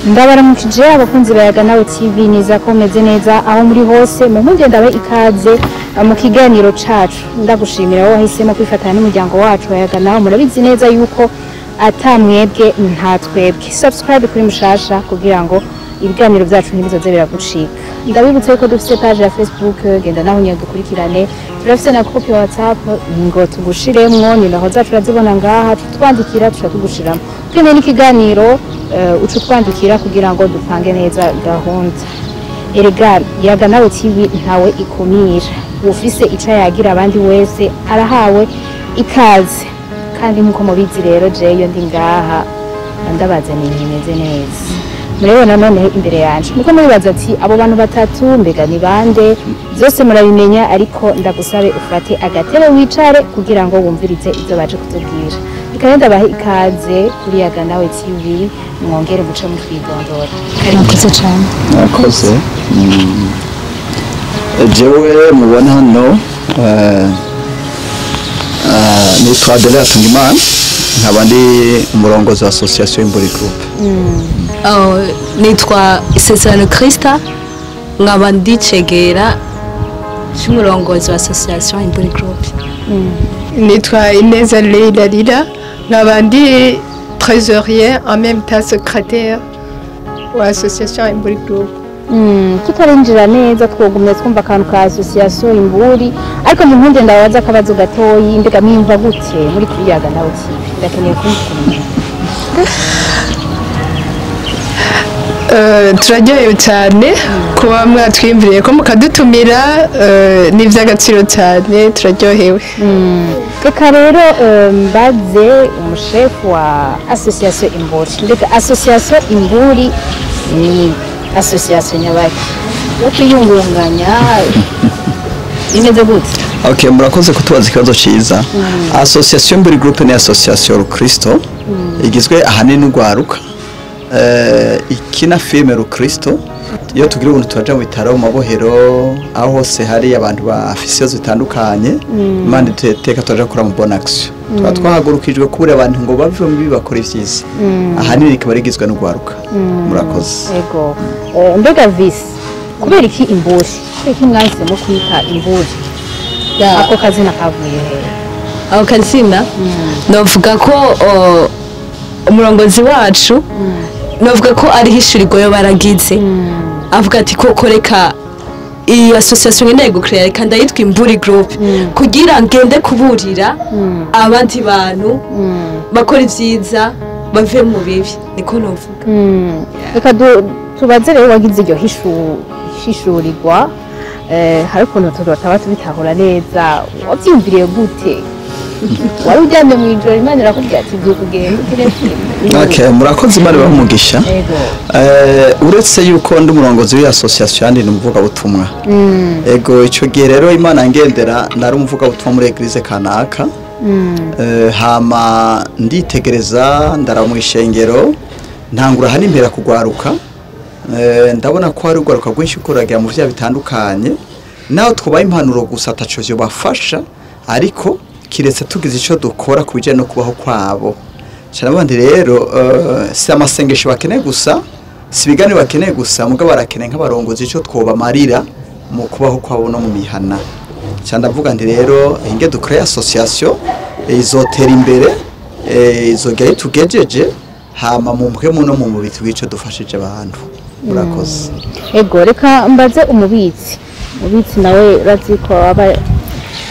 ndabaramukije abakunzi bayaga nawe TV niza ko meze neza aho muri hose mu mpungenge ndabe ikaze mu kiganiro cacu ndagushimira aho wahisemo kwifatanya n'umuryango wacu bayaga nawe murabizi neza yuko atamwebwe nta twebwe subscribe kuri mushasha kugira ngo ibiganiro byacu ntibizoze biragucika ndabibutse ko dufite page ya Facebook genda naho nyine dukurikirane turafite na copy ya WhatsApp ngo tugushiremwo ni naho zacu razibona ngaha twandikira tugushiramo twene n'ikiganiro ucu twandikira kugira ngo dupange neza gahunda erega yaga nawe TV ntawe ikumira ufise ica yagira abandi wese arahawe ikaze kandi nkuko mubizi rero jeyo ndi ngaha ndabazaniye imeze neza murabona none imbere yanje niko mubibaza ati abo bantu batatu mbega ni bande byose murabimenya ariko ndagusabe ufate agatebe wicare kugira ngo wumvirize ibyo baje kutubwira kandi ndabaha ikaze kuri yaga nawe TV mwongere muce mu twigondora kandi nakoze cyane nakoze jewe mubona hano nitwa Adela Tungimana nkaba ndi umurongozi wa association Imburi Group. Nitwa Isezerano Krista nkaba ndi cegera cy'umurongozi wa association Imburi Group. Nitwa Ineza Leila Lila nkaba ndi trésorier en même temps secrétaire wa association Imburi Group. Tutarinjira neza twogumye twumva akantu ka association Imburi ariko mu mpungenge ndabaza akabazo gatoyi mbega mwimva gute muri kuri yaga nawe TV ndakeneye kumukunda. Turaryohewe cyane kuba mwatwimviriye ko mukadutumira n'iby'agaciro cyane turaryohewe. Reka rero mbaze umushefu wa association Imburi mbega association Imburi ni association nyabaki yo kwiyungunganya imeze gute? Okay, murakoze kutubaza ikibazo ciza. Association Imburi Group ni association Kristo igizwe ahanini n'ugwaruka ikina filme Rukristo iyo tugira ubuntu turaja mu bitaro mu mabohero aho hose hari abantu bafise zitandukanye Imana iteka turaja kura mu bonne action twahagurukijwe kubura abantu ngo bave mu bibakora ivyiza ahanini ikaba rigizwe n'ugwaruka murakoze yego mbega visi kubera iki Imburi iki mwahisemo kwita Imburi ako kazina kavuye Aho kazina novuga ko umurongozi wacu novuga ko ari hishurirwa yo baragize avuga ati ko koreka iyi association ngene gucreate kandi yitwa Imburi Group kugira ngende kuburira abandi bantu bakora ivyiza bave mu bibi niko novuga. Reka tubaze rero wagize iryo hishurirwa hari ukuntu tutaba tubitahura neza wabyumviriye gute wari ujyanye mu ijoro Imana irakubwira ati byo kugenda Okay, murakoze Imana bamugisha uretse yuko ndi umurongozi w'iyi association ndi umuvuga butumwa ego ico gihe rero Imana ngendera nari umuvuga butumwa muri eglise kanaka hama nditegereza ndara mu ishengero ntangura hani impera kugwaruka ndabona ko hari ugwaruka rwinshi kuragira mu vya bitandukanye naho twubaye impanuro gusa ataco byo bafasha ariko kiretse tugize ico dukora kubijanye no kubaho kwabo cyane abandi rero si amasengesho bakeneye gusa si biganiro bakeneye gusa mugabo barakeneye nk'abarongozi ico twobamarira mu kubaho kwabo no mu mihana cyane ndavuga ndi rero inge dukore association izotera imbere izogera tugejeje hama mu mpwemu no mu mubitsi w'ico dufashije abantu murakoze. Ego reka mbaze umubitsi nawe raziko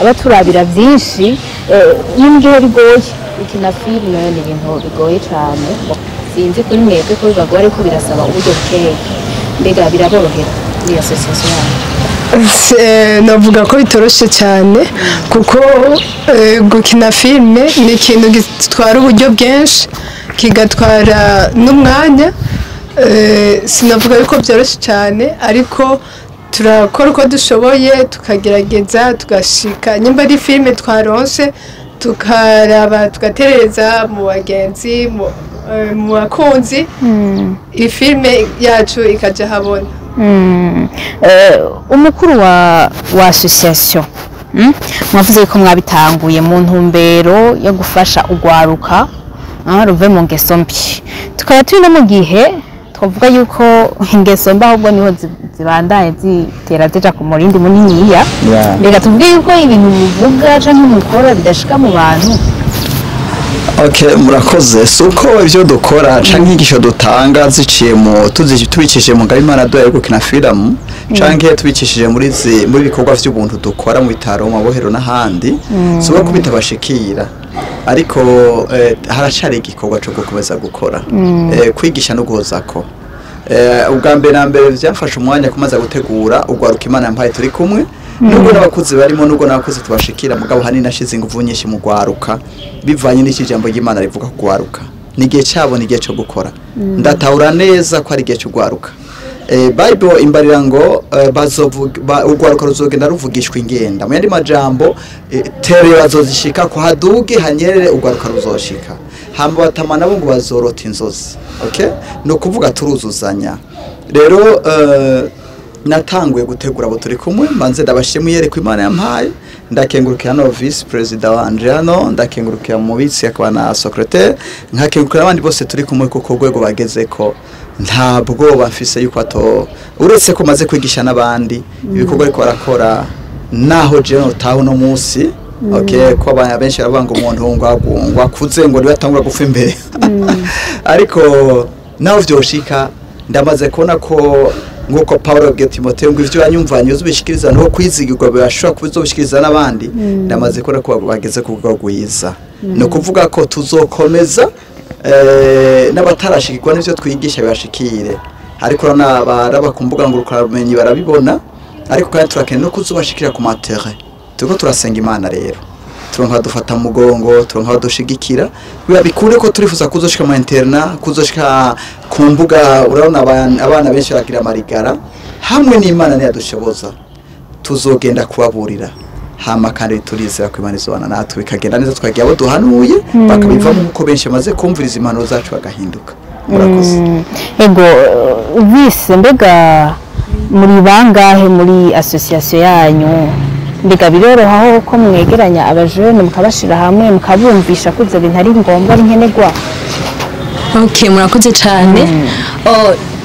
abaturabira byinshi n'imgihe bigoye ikina filme ni ibintu bigoye cyane sinzi kuri mwebwe ko bibagora ariko birasaba uburyo bukeye mbega biraborohera muri association navuga ko bitoroshe cyane kuko gukina filme ni ikintu gitwara uburyo bwinshi kigatwara n'umwanya sinavuga yuko byoroshye cyane ariko turakora uko dushoboye tukagerageza tugashika nyimba ari filme twaronse tukaraba tugatereza mu bagenzi mu bakunzi iyi filme yacu ikaja habona. Umukuru wa association mwavuze ko mwabitanguye mu ntumbero yo gufasha ugwaruka ruve mu ngeso mbi tukaba turi no mu gihe twavuga yuko ingeso mba ahubwo niho zibandaye zitera zija ku murindi muniniya reka tuvuge yuko ibintu muvuga canke mukora bidashika mu bantu. Okay, murakoze. Suko ivyo dukora canke ingisho dutanga ziciye mu tubikishije mu Ngabimana doya gukina film canke tubikishije muri bikorwa vy'ubuntu dukora mu bitaro mu bohero n'ahandi suko kubitabashikira ariko haracari igikorwa cyo gukomeza gukora kwigisha no guhozako ubwa mbere na mbere byafashe umwanya kumaza gutegura ugwaruka Imana yampaye turi kumwe nubwo n'abakuzi barimo nubwo n'abakuzi tubashikira mugabo hani nashize ingufu nyinshi mu gwaruka bivanye n'ikijambo ry'Imana rivuga kugwaruka nigihe cyabo nigihe cyo gukora ndatahura neza ko ari igihe cyo gwaruka Bible imbarira ngo ugwaruka ruzogenda ruvugishwa ingenda mu yandi majambo tere bazozishika ko haduge hanyerere ugwaruka ruzoshika hamba batama nabo ngo bazorota inzozi okay no kuvuga turuzuzanya rero natanguye gutegura abo turi kumwe manze ndabashimwe yereko Imana yampaye ndakengurukira no vice president wanje hano ndakengurukira mu bitsi yakaba na secrétaire nkakengurukira abandi bose turi kumwe kuko rwego bagezeko ntabwo bafise yuko ato uretse ko maze kwigisha nabandi ibikorwa ariko barakora naho je no taho no munsi okay ko abanya benshi bavanga umuntu ngo akuze ngo nibatangura gufa imbere ariko naho vyoshika ndamaze kubona ko nguko Paulo abwiye Timotheo ngo ivyo yanyumvanye uzubishikiriza no kwizigirwa bashobora kubizobishikiriza nabandi ndamaze kubona ko bageze ku bwogwiza no kuvuga ko tuzokomeza n'abatarashikirwa n'ivyo twigisha bashikire ariko baraba kumbuga ngo urukaramenyi barabibona ariko kandi turakene no kuzubashikira ku matere tuko turasenga Imana rero turonka dufata mugongo turonka dushigikira biba bikure ko turifuza kuzoshika mu interna kuzoshika ku mbuga urabona abana benshi bagira marigara hamwe n'Imana ntiyadushoboza tuzogenda kubaburira hama kandi turizera ko Imana izobana natwe bikagenda neza twagiye abo duhanuye bakabivamo uko benshi maze kumviriza impanuro zacu bagahinduka murakoze ego vise mbega muri bangahe muri association yanyu mbega birorohaho ko mwegeranya abajene mukabashira hamwe mukabumvisha ko ivyo bintu ari ngombwa ari nkenerwa. Okay, murakoze cyane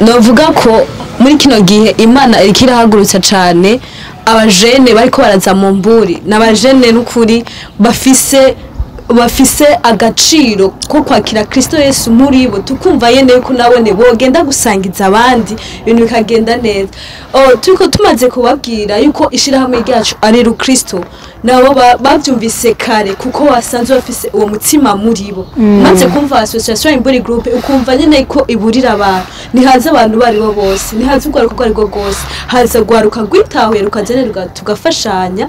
novuga ko muri kino gihe Imana irikira hagurutsa cyane abajene bariko baraza mu mburi n'abajene n'ukuri bafise agaciro ko kwakira Kristo Yesu muri bo tukumva yene yuko nabone bogenda gusangiza abandi ibintu bikagenda neza turiko tumaze kubabwira yuko ishirahamwe ryacu ari Kristo nabo bavyumvise kare kuko wasanzwe bafise uwo mutima muri bo maze kumva association Imburi group ukumva nyene ko iburira abantu nihaza abantu bari bo bose nihaza ugwaruka rwari rwo gose haza gwaruka gwitahuye rukazenerwa tugafashanya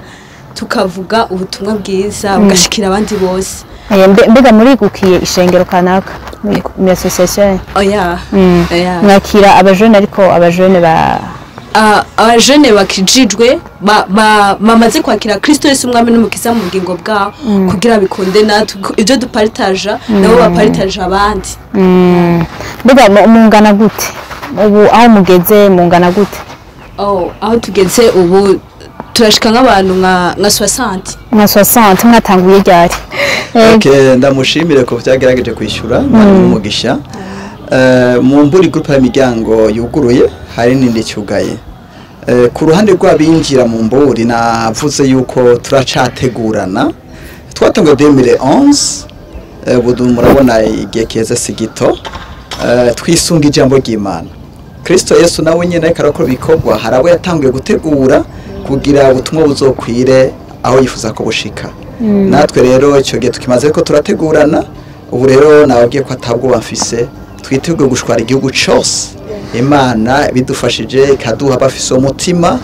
tukavuga ubutumwa bwiza bugashikira abandi bose. Mbega muri gukiye ishengero kanaka mu association oya mwakira abajene ariko abajene abajene bakijijwe bamaze kwakira Kristo Yesu umwami n'umukiza mu bugingo bwabo kugira bikunde natwe ibyo dupartage nabo bapartage abandi. Mbega mungana gute ubu aho mugeze mungana gute? Aho tugeze ubu turashika nk'abantu nka 60 mwatanguye ryari? Okay, ndamushimire ko vyagerageje kwishura umugisha mu Mburi group y'imiryango yuguruye hari nindi cyugaye ku ruhande rw'abinjira mu Mburi navuze yuko turacategurana twatanguye 2011 budu murabona igihe keze sigito twisunga ijambo ry'Imana Kristo Yesu nawe nyene karakora bikorwa harabo yatanguye gutegura kugira ubutumwa buzokwire aho yifuza ko bushika natwe rero icyo gihe tukimaze ko turategurana ubu rero nababwiye ko atabwo bafise twiteguye gushwara igihugu cyose Imana bidufashije ikaduha bafise umutima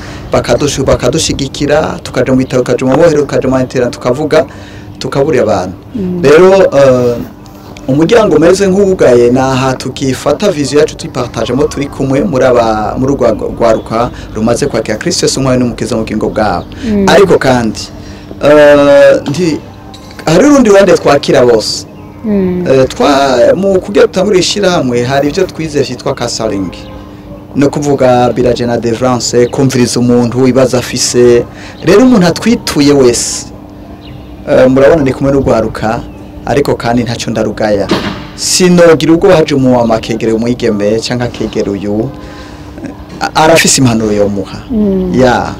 bakadushigikira tukaje mu bitaro tukaje mu bohero tukaje mu internet tukavuga tukaburira abantu rero umuryango umeze nk'ubugaye naha tukifata vision yacu tuyipartagemo turi kumwe muri rwaruka rumaze kwakira Kristo Yesu umwami n'umukiza mu bugingo bwabo ariko kandi hari urundi ruhande twakira bose mu kugira tutangura ishirahamwe hari ibyo twize vyitwa counseling no kuvuga biraje na délivrance kumviriza umuntu wibaza afise rero umuntu atwituye wese murabona ni kumwe n'urwaruka ariko kandi ntacyo ndarugaya sinogira ubwo haje mu amakegere umwigeme cyangwa akegera uyu arafise impanuro yo muha ya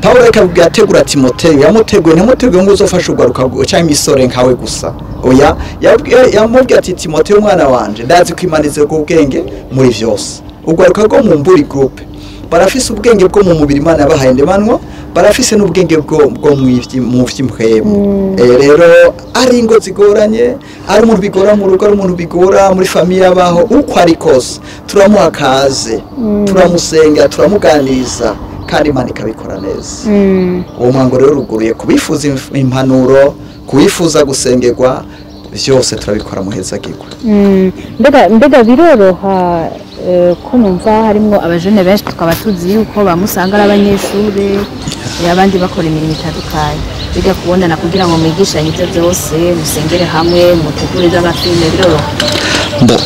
Paulo yakabwira ategura Timoteyo yamuteguye ntamuteguye ngo uzofasha ugaruka cyangwa isore nkawe gusa oya yamubwira ati Timoteyo umwana wanje ndazi kwimanize ku bwenge muri vyose ugaruka rwo mu mburi group barafise ubwenge bwo mu mubiri Imana yabahaye ndemanwa barafise n'ubwenge bwo mu vy'imhemu rero ari ingo zigoranye ari umuntu bigora mu rugo ari umuntu bigora muri famille abaho uko ari kose turamuha kaze turamusenga turamuganiriza kandi Imana ikabikora neza uwo mwango rero ruguruye kubifuza impanuro kubifuza gusengerwa byose turabikora muheza gikwa mbega biroroha ko numva harimo abajene benshi tukaba tuzi yuko bamusanga ari abanyeshuri abandi bakora imirimo itandukanye biga kubonana kugira ngo mwigishanye ibyo byose musengere hamwe mutegure z'amafilme biroroha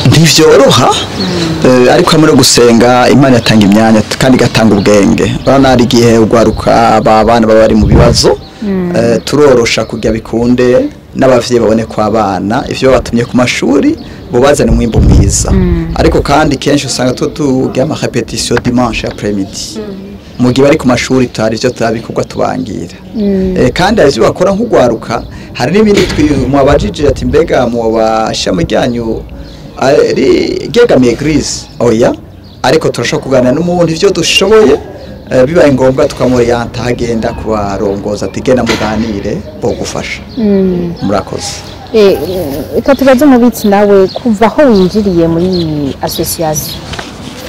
ntivyoroha ariko hamwe no gusenga Imana yatanga imyanya kandi igatanga ubwenge bana ari gihe ugwaruka abana baba bari mu bibazo turorosha kujya bikunde n'abavyeyi babone kwa abana ivyo batumye ku mashuri bo bazana umwimbo mwiza ariko kandi kenshi usanga tugira ama repetition dimanche après-midi mu gihe bari ku mashuri tari ivyo turabikorwa tubangira kandi avyo bakora nk'ugwaruka hari n'ibindi twabajije ati mbega mu bashami ryanyu ari gegamiye Greece oya ariko turashaka kuganira n'umuntu ivyo dushoboye bibaye ngombwa tukamuriyanta hagenda kubarongoza tigena muganire bo gufasha murakoze eka tubaze umubitsi nawe kuva aho winjiriye muri association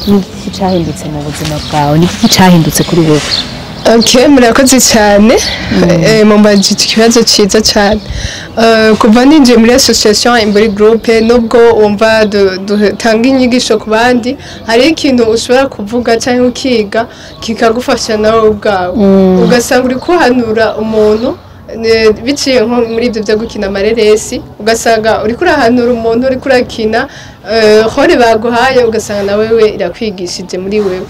niki cyahindutse mu buzima bwawe niki cyahindutse kuri wewe Okay, murakoze cyane mumbaje ikibazo cyiza cyane kuva ninjiye muri association Imburi Group nubwo wumva dutanga inyigisho ku bandi hari ikintu ushobora kuvuga cyangwa ukiga kikagufasha nawe ubwawe ugasanga uri kuhanura umuntu biciye nko muri ibyo byo gukina amareresi ugasanga uri kurahanura umuntu uri kurakina hore baguhaye ugasanga nawe we irakwigishije muri wewe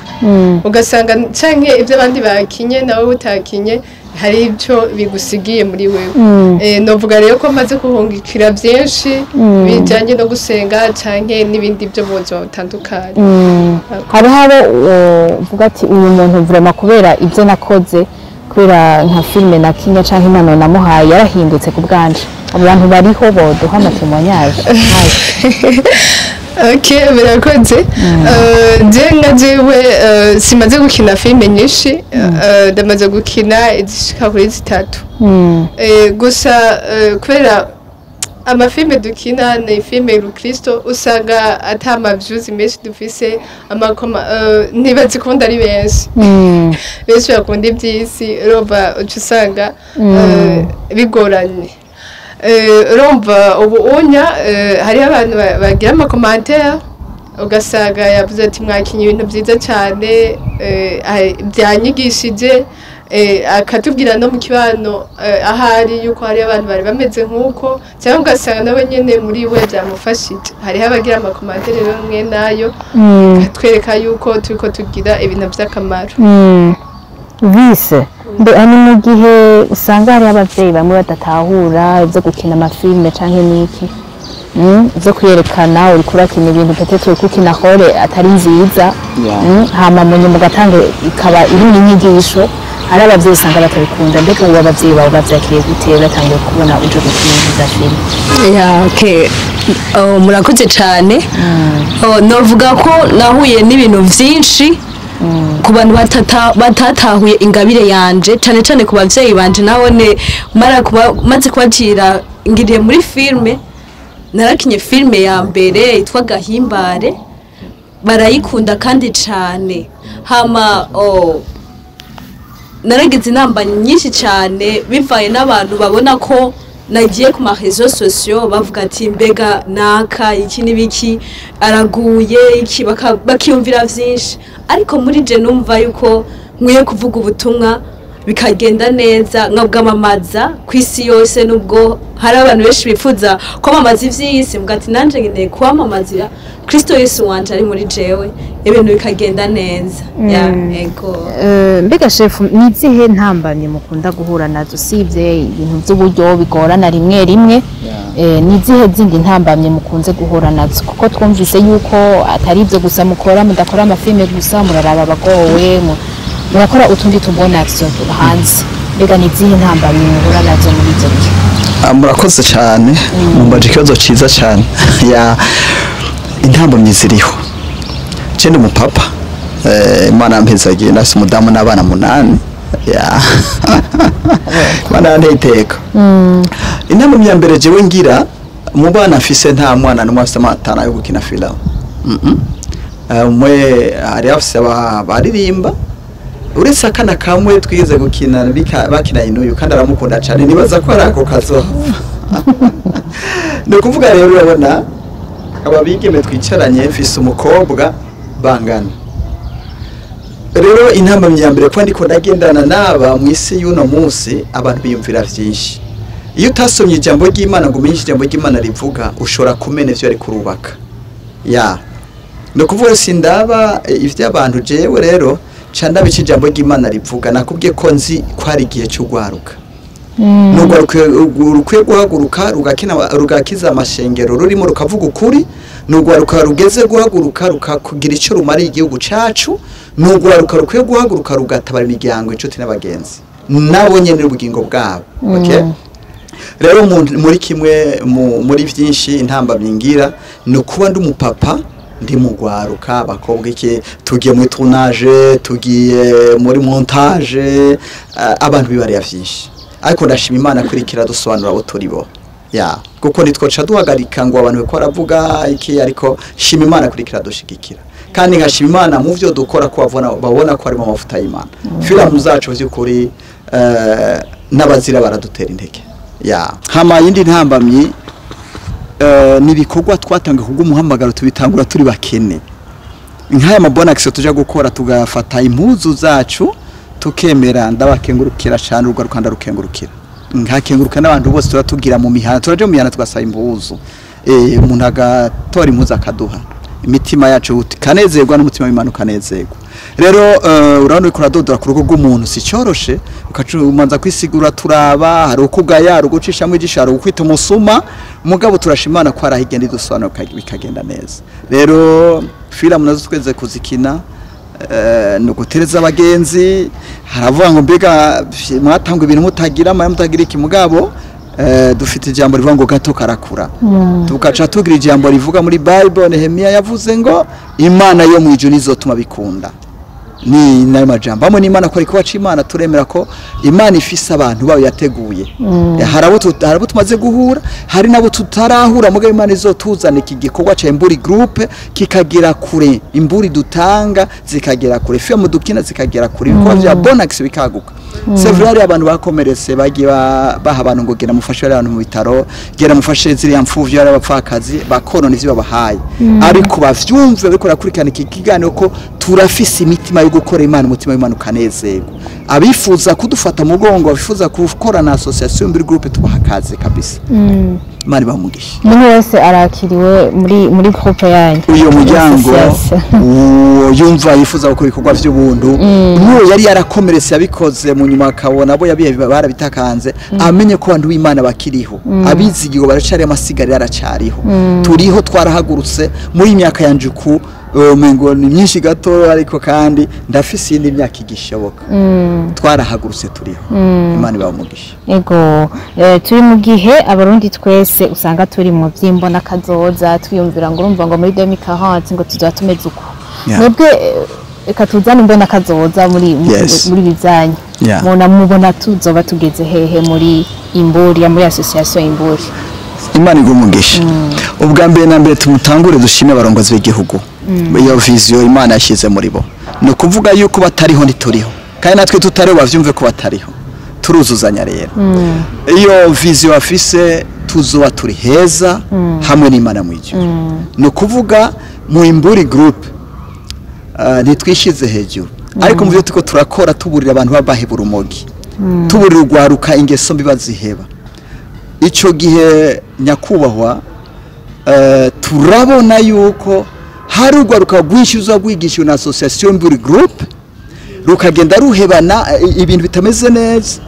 ugasanga canke ibyo abandi bakinye nawe utakinye hari ibyo bigusigiye muri wewe novuga rero ko maze kuhungikira byinshi bijanye no gusenga canke n'ibindi byo mu buzima butandukanye hari habo uvuga ati uyu muntu vraiment kubera ibyo nakoze kubera nka filme na kinya canke impano namuhaye yarahindutse ku bwanje abantu bariho boduha amatemonyage Okay, birakoze nka jewe simaze gukina filme nyinshi ndamaze gukina izishika kuri 3 gusa kubera amafilme dukina ni filme y'Ukristo usanga atama views menshi dufise ntibazikunda ari benshi benshi bakunda iby'isi roba usanga bigoranye romba ubu unya hari abantu bagira amakomantere ugasanga yavuze ati mwakinye ibintu byiza cyane byanyigishije akatubwira no mu kibano ahari yuko hari abantu bari bameze nk'uko cyangwa ugasanga nawe nyene muri we byamufashije hariho abagira amakomantere bamwe nayo katwereka yuko turiko tugira ibintu by'akamaro bise ani mu gihe usanga hari abavyeyi bamwe badatahura ibyo gukina amafilme canke niki zo kwerekana uri kurakina ibintu petete kukina hore atari nziza hama munye mugatange ikaba iri n'inyigisho ari abavyeyi usanga batabikunda mbega ubu abavyeyi bawe bavyakiriye gute batangiye kubona uje gukina iza filme okay murakoze cyane novuga ko nahuye n'ibintu vyinshi ku bantu batatahuye ingabire yanje cyane cyane ku bavyeyi banje nabone maze kubakira ngiriye muri filme narakinye filme ya mbere itwa Gahimbare barayikunda kandi cyane hama naragize inamba nyinshi cyane bivaye n'abantu babona ko nagiye ku ma réseaux sociaux bavuga ati mbega naka iki nibiki araguye iki bakiyumvira vyinshi ariko muri je numva yuko nkwiye kuvuga ubutumwa bikagenda neza nkabwamamaza ku isi yose, nubwo hari abantu benshi bifuza kwamamaza ivy'isi, mbwa ati nanje ngendeye kwamamazira Kristo Yesu wanje ari muri jewe, ibintu bikagenda neza. Ego. Mbega chef, ni izihe ntambamye mukunda guhura nazo sivye ibintu by'uburyo bigorana rimwe rimwe? Ni izihe zindi ntambamye mukunze guhura nazo? Kuko twumvise yuko atari ibyo gusa mukora, mudakora amafilme gusa, muraraba abagowe, murakora utundi tubona hanze. Mbega ni izihe ntambamye muhura nazo muri ibyo bihe? Murakoze cyane, mumbaje ikibazo cyiza cyane. Intambamye ziriho. Cende umupapa, Imana mpezagiye nasi umudamu n'abana 8. Imana ntiteka. Intambamye ya mbere jewe ngira mu bana afise nta mwana n'umwe afise amatana yo gukina film. Umwe hari afise baririmba, uretse akana kamwe twigeze gukina bakina inuyu kandi aramukunda cyane, nibaza ko ari ako kazo. No kuvuga rero urabona ababigeme twicaranye mfise umukobwa bangana. Rero intambamye ya mbere kwa ndiko ndagendana naba mu isi y'uno munsi, abantu biyumvira vyinshi. Iyo utasomye ijambo ry'Imana ngo umenye ijambo ry'Imana rivuga, ushobora kumena ivyo ari kurubaka. No kuvuga sindaba ivy'abantu jewe rero canda bici ijambo ry'Imana rivuga, nakubwiye ko nzi ko ari igihe cyo gwaruka. Nubwo rukwiye guhaguruka rugakiza amashengero rurimo rukavuga ukuri, nubwo rugeze guhaguruka rukakugira icyo rumari igihugu cacu, nubwo rukwiye guhaguruka rugatabara imiryango, inshuti n'abagenzi nabo nyene ubugingo bwabo. Okay, rero muri kimwe muri vyinshi intambamye ngira no kuba ndi umupapa, ndi mugwaruka abakobwa iki tugiye muri tournage, tugiye muri montage, abantu bibariya vyinshi. Ariko ndashima Imana kurikira dusobanura abo turi bo. Kuko nitwoca duhagarika ngo abantu bako baravuga iki, ariko shima Imana kurikira dushigikira. Kandi ngashima Imana mu vyo dukora ko babona ko ari mu mafuta y'Imana. Film zacu vy'ukuri n'abazira baradutera intege. Hama yindi ntambamye nibikorwa twatanga kubw'umuhamagaro tubitangura turi bakene. Nk'aya mabonax tuja gukora tugafata impuzu zacu tukemera, ndabakengurukira cyane urwo rukanda rukengurukira. Nkakenguruka n'abantu bose turatugira mu mihana, turaje mu mihana tugasaba impuzu. Umuntu agatora impuzu akaduha. Imitima yacu kanezerwa n'umutima w'Imana ukanezerwa. Rero urabona uko radodora ku rugo rw'umuntu si cyoroshe, ukacumanza kwisigura turaba, hari ukugaya rugucisha mu igisharo ukwita umusuma, mugabo turashimana ko arahigenda idusobanura bikagenda neza. Rero film nazo tweze kuzikina no gutereza abagenzi, haravuga ngo mbega mwatanga ibintu mutagira mutagira iki, mugabo dufite ijambo rivuga ngo gato karakura. Tukaca tugira ijambo rivuga muri Bible, Nehemia yavuze ngo Imana yo mu ijuru izotuma bikunda. Ni nayo majambo amwe n'Imana ko ariko waca Imana turemera ko Imana ifise abantu bayo yateguye. Harabo tumaze guhura, hari nabo tutarahura, mugabo Imana izotuzana iki gikorwa ca Imburi Group kikagira kure, imburi dutanga zikagera kure, film dukina zikagera kure, ko vya bonax bikaguka. Sevrari abantu bakomeretse bagiye baha abantu ngo gera mufashe abantu mu bitaro, gera mufashe ziriya mfuvyo y'aba bapfakazi bakonona ivyo babahaye. Ariko bavyumve bikora kurikana iki kiganiro ko turafise imitima yo gukora Imana, umutima w'Imana ukanezerwa. Abifuza kudufata mugongo, abifuza gukora na association Imburi Group tubahakaze kabisa. Imana bamugisha. Umuntu wese arakiriwe muri groupe yanyu. Uyo muryango yumva yifuza gukora ibikorwa by'ubuntu, n'uwo yari yarakomeretse yabikoze mu nyuma akabona abo yabihe barabitakanze, amenye ko abantu b'Imana bakiriho, abizigiwe baracari amasigari yaracariho. Turiho twarahagurutse muri imyaka yanje ku mengo ni myinshi gato, ariko kandi ndafise indi myaka igishoboka. Twarahagurutse turiho. Imana bamugisha. Ego turi mu gihe abarundi twese usanga turi mu by'imbona kazoza, twiyumvira ngo urumva ngo muri 2040 ngo tuzatumeze uko. Mwebwe eka tuzana imbona kazoza muri bizanye. Mona mubona tuzoba tugeze hehe muri Imburi, muri association Imburi? Imana igumugisha. Ubwa mbere na mbere tumutangure dushime abarongozi b'igihugu. Iyo vision Imana yashyize muri bo. No kuvuga yuko batariho ntituriho. Kandi natwe tutariho bavyumve ko batariho. Turuzuzanya rero. Iyo vision afise tuzoba turi heza hamwe n'Imana mu ijuru. No kuvuga mu Imburi Group nitwishize hejuru. Ariko mu byo tuko turakora tuburira abantu babahebura umogi. tuburira urwaruka ingeso mbi baziheba. Ico gihe nyakubahwa turabona yuko hari urwaruka rwishyuza rwigishwa na association Mburi Group rukagenda ruhebana ibintu bitameze neza,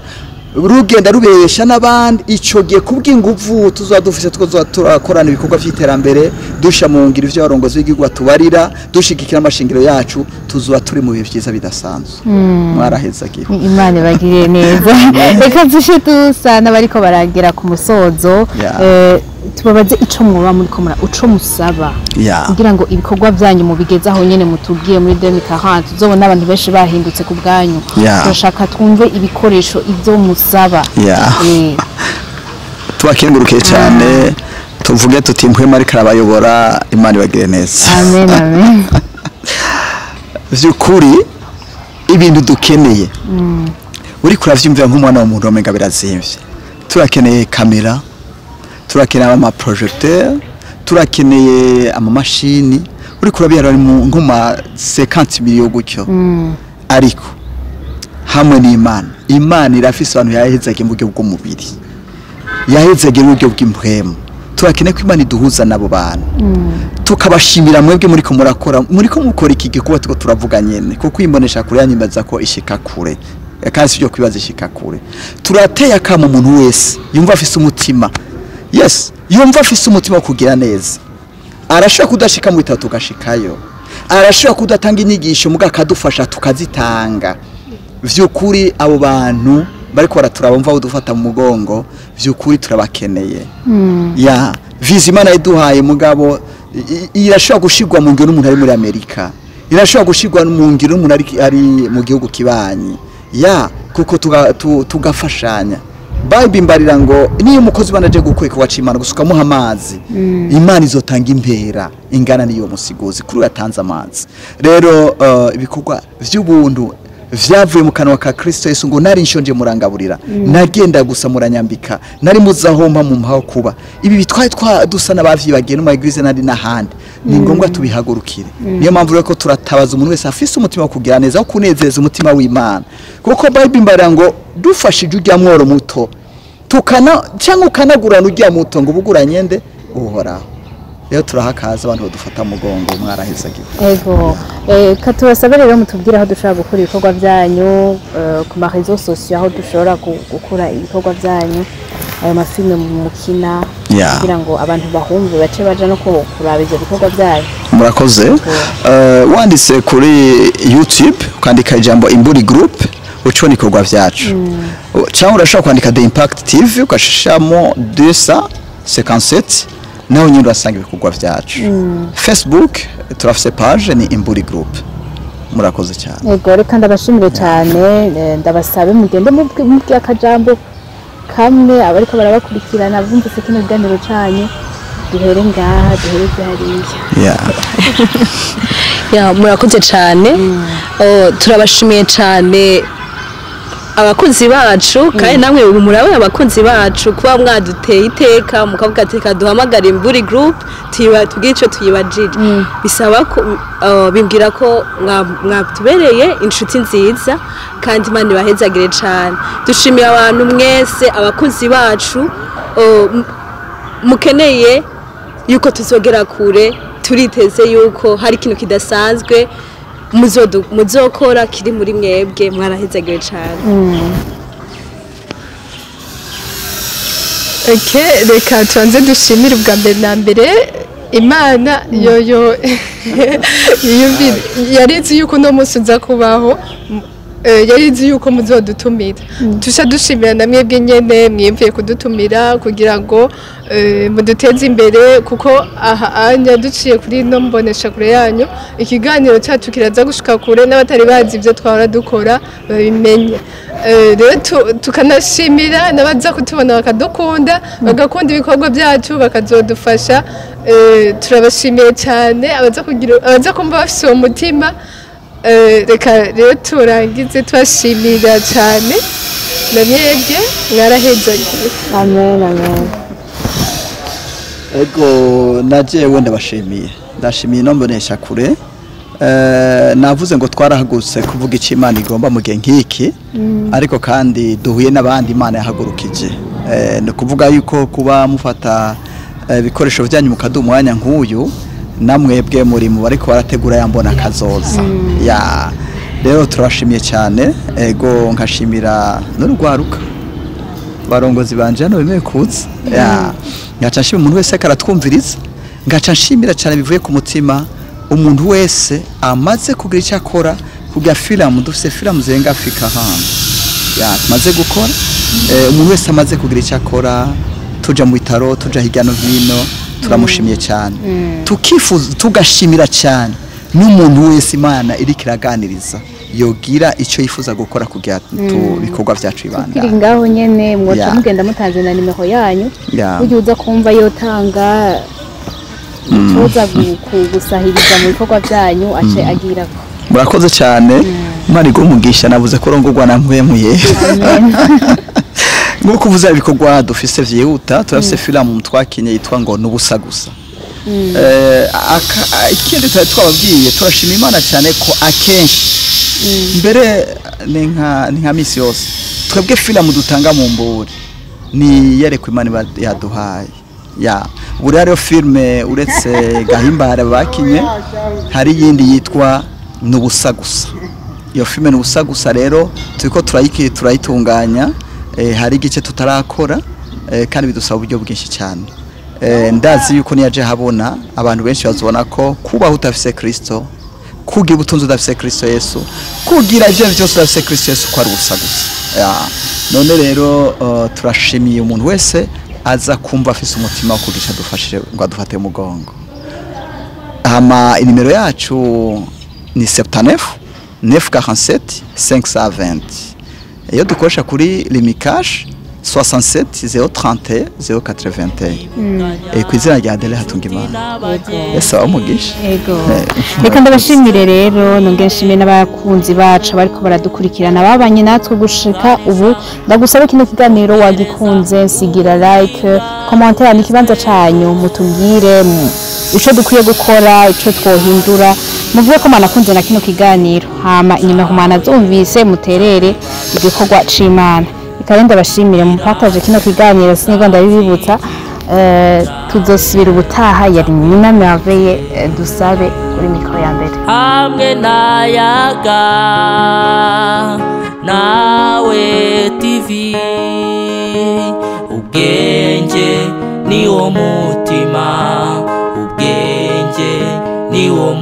rugenda rubesha n'abandi. Ico gihe kubw'inguvu tuzadufise tuzakorana ibikorwa by'iterambere dusha mu ngiro ivyo abarongozi b'igihugu tubarira dushigikira amashingiro yacu, tuzuba turi mu bihe byiza bidasanzwe. Mwaraheza gihe Imana bagiriye neza. Reka dushe dusana bariko baragera ku musozo. Tubabaze ico mwoba muri ko uco musaba kugira ngo ibikorwa byanyu mubigeze aho nyene mutubwiye muri 2040 tuzobona abantu benshi bahindutse ku bwanyu. Turashaka twumve ibikoresho ivyo musaba. Tubakengurukiye cyane, tuvuge tuti mpwema ariko arabayobora, Imana ibagire neza. Amen amen. Vyukuri ibintu dukeneye uri kuravyumvira nk'umwana w'umuntu omenga birazimvye. Turakeneye kamera, turakeneye ama projecteur, turakeneye ama machine, uri kurabira nk'uma 50 million gutyo. Ariko hamwe n'Imana, Imana irafise abantu yahezage mu buryo bw'umubiri, yahezage mu buryo bw'impwemu. Turakeneye ko Imana iduhuza nabo bantu, tukabashimira mwebwe muri ko mukora iki gikuba tuko turavuga nyene, kuko imbonesha kure yanyimbaza ko ishika kure, kandi sivyo kwibaza ishika kure. Turateye akamo umuntu wese yumva afise umutima, yumva afise umutima wo kugira neza, arashobora kudashika mu bitatu tugashikayo, arashobora kudatanga inyigisho muga akadufasha tukazitanga. Vyukuri abo bantu bariko baraturaba mva udufata mu mugongo, vyukuri turabakeneye. Vizi Imana iduhaye mugabo irashobora gushigwa mu ngiro n'umuntu ari muri Amerika, irashobora gushigwa mu ngiro n'umuntu ari mu gihugu kibanyi, kuko tugafashanya. Bible imbarira ngo niyo umukozi banaje gukweka wacimana gusuka muha amazi, Imana izotanga impera ingana niyo musiguzi kuri yatanze amazi. Rero ibikorwa vy'ubuntu vyavuye mu kanwa ka Kristo Yesu ngo nari nshonje murangaburira, nagenda gusa muranyambika, nari muzahomba mu mpaho kuba. Ibi bitwaye dusa n'abavyibagiye no magrize nari nahandi, ni ngombwa tubihagurukire. Niyo mpamvu reko turatabaza umuntu wese afise umutima wo kugira neza, wo kunezeza umutima w'Imana, kuko Bible imbarira ngo dufashije ujya mworo muto cyangwa ukanagurana ujya muto ngo ubuguranye nde uhoraho. Rero turahakaza abantu badufata mugongo, mwarahezagiye. Ego katubasaba rero mutubwira aho dushobora gukora ibikorwa byanyu ku ma réseaux sociaux, aho dushobora gukora ibikorwa byanyu, ayo mafilme mukina, kugira ngo abantu bahumve bace baje no kuraba ivyo bikorwa byanyu. Murakoze. Wanditse kuri YouTube ukandika ijambo Imburi Group uconi ibikorwa vyacu, cyangwa urashaka kwandika The Impact TV ukashishamo 257 naho nyine urasanga ibikorwa vyacu. Facebook turafise page ni Imburi Group. Murakoze cyane. Yego reka ndabashimire cyane, ndabasabe mugende mubwiye akajambo kamwe abariko barabakurikirana bumvise kino biganiro cyanyu, duhere ngaha duhereze hariya. Murakoze cyane. Turabashimiye cyane abakunzi bacu, kandi namwe murabe abakunzi bacu kuba mwaduteye iteka mukavuga ati kaduhamagara Imburi Group tubwire ico tuyibajije. Bisaba ko bimbwira ko mwatubereye inshuti nziza, kandi Imana ibahezagire cyane. Dushimiye abantu mwese abakunzi bacu, mukeneye yuko tuzogera kure, turiteze yuko hari ikintu kidasanzwe muzokora kiri muri mwebwe, mwarahezagiwe cyane. Reka tubanze dushimire ubwa mbere na mbere Imana yoyo yarizi yuko uno munsi uza kubaho, yarizi yuko muzodutumira. Tusha dushimira na mwebwe nyene mwiyumviye kudutumira kugira ngo muduteze imbere, kuko aha anya duciye kuri no mbonesha kure yanyu ikiganiro cyacu kiraza gushika kure, n'abatari bazi ibyo twara dukora babimenye. Rero tukanashimira n'abaza kutubona bakadukunda, bagakunda ibikorwa byacu, bakazodufasha. Turabashimiye cyane abaza kumva bafise uwo mutima. Reka rero turangize tubashimira cyane na mwebwe, mwarahezagiye. Amen amen. Ego naje wenda bashimiye, ndashimiye no mbonesha kure navuze ngo twarahagurutse kuvuga icyo Imana igomba mu gihe nk'iki ariko kandi duhuye n'abandi Imana yahagurukije ni kuvuga yuko kuba mufata ibikoresho byanyu mukaduha umwanya nk'uyu namwebwe muri mu bariko barategura yambona kazoza ya rero turashimiye cyane ego nkashimira n'urwaruka barongozi banje hano bemeye kuza ya ngaca nshimira umuntu wese akaratwumviriza ngaca nshimira cyane bivuye ku mutima umuntu wese amaze kugira icyo akora kugira film dufise film zenga Afrika hano ya tumaze gukora umuntu wese amaze kugira icyo akora tuja mu bitaro tuja hirya no hino turamushimiye cyane tukifuza tugashimira cyane n'umuntu wese Imana iri kiraganiriza yogira icyo yifuza gukora kugira bikorwa byacu ibanda kiri ngaho nyene mwoca mugenda mutanze na nimero yanyu ujye uza kumva yotanga tuza gusahiriza mu bikorwa byanyu ace agira ko murakoze cyane Imana igumugisha navuze ko rongorwa na mpwemuye nguko uvuze ibikorwa dufise vyihuta turafise film twakinye yitwa ngo nubusa gusa ikindi twababwiye turashima Imana cyane ko akenshi mbere ni nka misi yose twebwe film dutanga mu mburi ni yerekwa Imana yaduhaye ya buri rero filme uretse Gahimbare bakinye hari yindi yitwa nubusa gusa iyo filme nubusa gusa rero turiko turayitunganya hari igice tutarakora kandi bidusaba uburyo bwinshi cyane ndazi yuko niyaje habona abantu benshi bazobona ko kubaho utafise Kristo kugira ubutunzi udafise Kristo Yesu kugira ivyo byose udafise Kristo Yesu ko ari ubusa gusa none rero turashimiye umuntu wese aza kumva afise umutima wo kugisha dufashije ngo adufate umugongo hama inimero yacu ni 79 947 520 iyo dukoresha kuri limikash 67 030 081 kwizina rya Adele Hatungimana ese umugisha yego reka ndabashimire rero nongeye nshimire n'abakunzi bacu bariko baradukurikirana babanye natwe gushika ubu ndagusaba kino kiganiro wagikunze nsigira like commentaire n'ikibanza canyu mutubwire ico dukwiye gukora ico twohindura muvuye ko manakunze na kino kiganiro hama inyuma kumana zumvise muterere igikorwa c'Imana ikarenda bashimire mu pataje kino kiganiro sinigwa ndabibibutsa tuzosubira ubutaha yari Nina Merveille dusabe kuri mikro ya mbere hamwe nayaga nawe TV ubwenge ni wo mutima ubwenge ni wo